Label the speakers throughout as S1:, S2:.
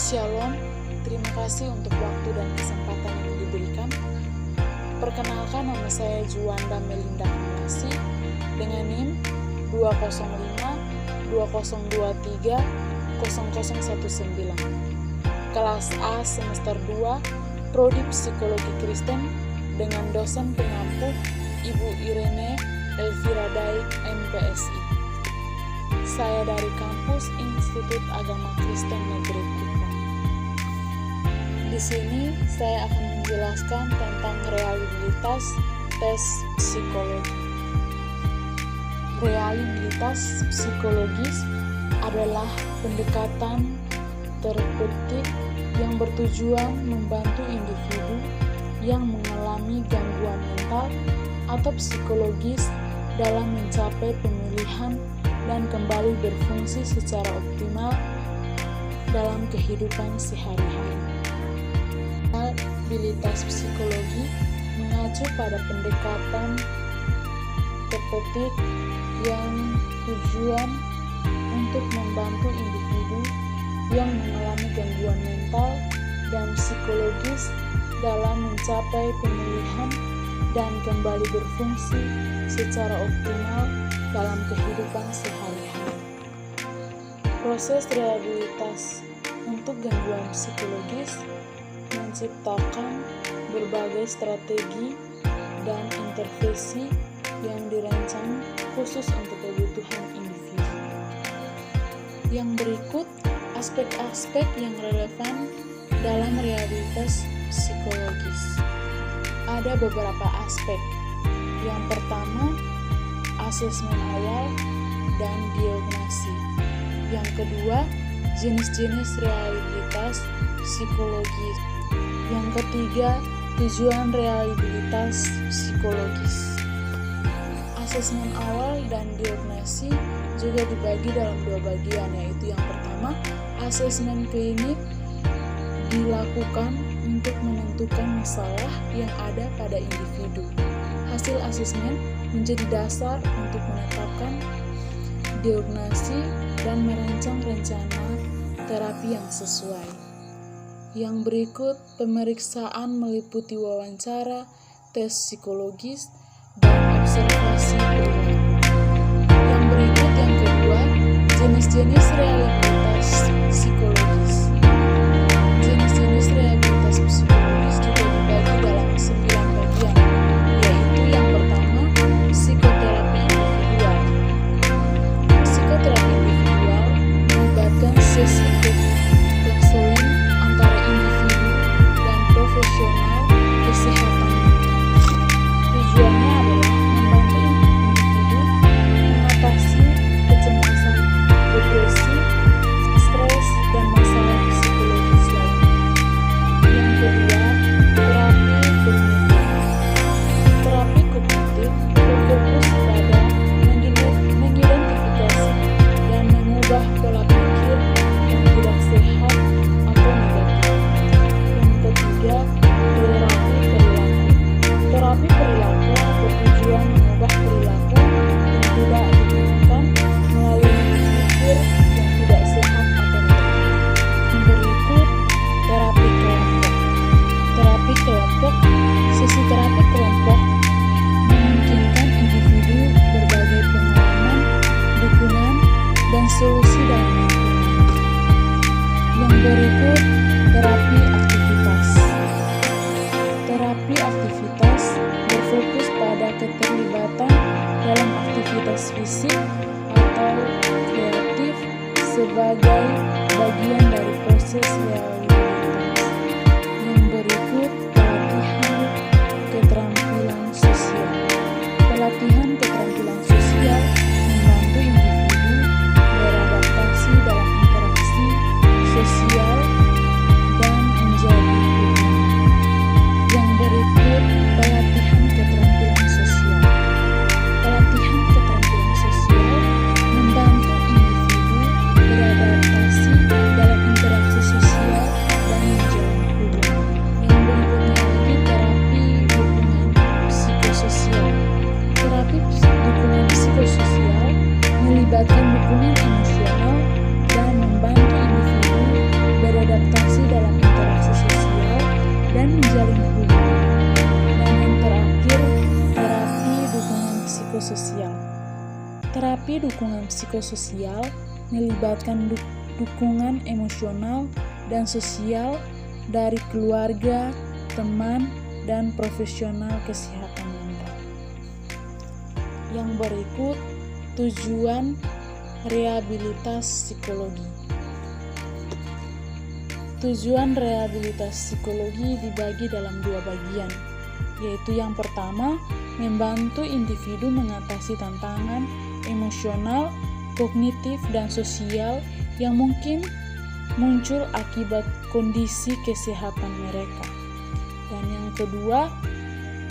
S1: Shalom, terima kasih untuk waktu dan kesempatan yang diberikan. Perkenalkan, nama saya Juanda Melinda Kamasi dengan NIM 205-2023-0019, kelas A semester 2, Prodi Psikologi Kristen dengan dosen pengampu Ibu Irene Elvira Dai, MPSI. Saya dari kampus Institut Agama Kristen Negeri Kupang. Di sini saya akan menjelaskan tentang realitas tes psikologi. Realitas psikologis adalah pendekatan terpetik yang bertujuan membantu individu yang mengalami gangguan mental atau psikologis dalam mencapai pemilihan dan kembali berfungsi secara optimal dalam kehidupan sehari-hari. Realitas psikologi mengacu pada pendekatan terpetik yang tujuan untuk membantu individu yang mengalami gangguan mental dan psikologis dalam mencapai pemulihan dan kembali berfungsi secara optimal dalam kehidupan sehari-hari. Proses rehabilitas untuk gangguan psikologis menciptakan berbagai strategi dan intervensi yang dirancang khusus untuk kebutuhan individu. Yang berikut aspek-aspek yang relevan dalam rehabilitas psikologis. Ada beberapa aspek. Yang pertama, asesmen awal dan diagnosi. Yang kedua, jenis-jenis rehabilitas psikologis. Yang ketiga, tujuan rehabilitas psikologis. Asesmen awal dan diagnosi juga dibagi dalam dua bagian, yaitu yang pertama, asesmen klinik dilakukan untuk menentukan masalah yang ada pada individu. Hasil asesmen menjadi dasar untuk menetapkan diagnosi dan merancang rencana terapi yang sesuai. Yang berikut pemeriksaan meliputi wawancara, tes psikologis, dan observasi perilaku. Yang berikut yang kedua, jenis-jenis rehabilitas psikologis. Jenis-jenis rehabilitas psikologis juga dibagi dalam 9 bagian, yaitu yang pertama, psikoterapi individual. Psikoterapi individual melibatkan sesi konseling antara individu dan profesional kesehatan mental. Tujuannya adalah membantu individu mengatasi kecemasan, depresi, stres, dan masalah psikologis lainnya. Yang kedua, terapi kognitif. Terapi kognitif berfokus pada mengidentifikasi dan mengubah pola pikir yang tidak sehat atau negatif. Yang ketiga, terapi perilaku. Terapi perilaku bertujuan mengubah perilaku yang tidak diinginkan melalui pikir yang tidak sehat atau negatif. Yang berikut, terapi kelompok. Terapi kelompok, sesi terapi kelompok memungkinkan individu berbagai pengalaman, dukungan, dan solusi dalam lingkungan. Yang berikut, terapi aktivitas. Terapi aktivitas berfokus pada keterlibatan dalam aktivitas fisik atau kreatif sebagai bagian dari proses rehabilitas. Yang berikut, pelatihan keterampilan sosial. Pelatihan keterampilan sosial membantu individu beradaptasi dalam interaksi sosial Terapi dukungan psikososial melibatkan dukungan emosional dan sosial dari keluarga, teman, dan profesional kesehatan mental. Yang berikut, tujuan rehabilitas psikologi. Tujuan rehabilitas psikologi dibagi dalam dua bagian, yaitu yang pertama, membantu individu mengatasi tantangan emosional, kognitif, dan sosial yang mungkin muncul akibat kondisi kesehatan mereka. Dan yang kedua,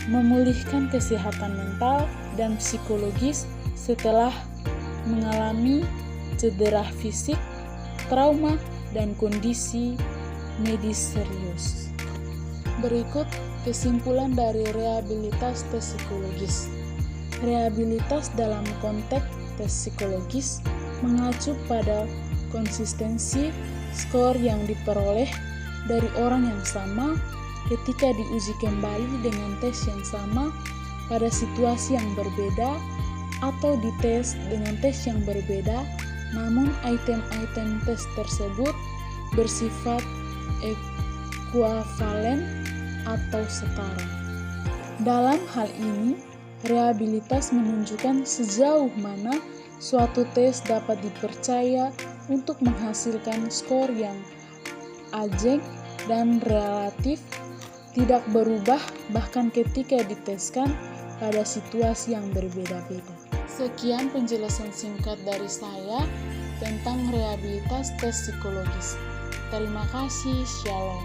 S1: memulihkan kesehatan mental dan psikologis setelah mengalami cedera fisik, trauma, dan kondisi medis serius. Berikut kesimpulan dari rehabilitas tes psikologis. Rehabilitas dalam konteks tes psikologis mengacu pada konsistensi skor yang diperoleh dari orang yang sama ketika diuji kembali dengan tes yang sama pada situasi yang berbeda atau dites dengan tes yang berbeda, namun item-item tes tersebut bersifat ekuivalen atau setara. Dalam hal ini, rehabilitas menunjukkan sejauh mana suatu tes dapat dipercaya untuk menghasilkan skor yang ajak dan relatif tidak berubah bahkan ketika diteskan pada situasi yang berbeda-beda. Sekian penjelasan singkat dari saya tentang rehabilitas tes psikologis. Terima kasih, Shalom.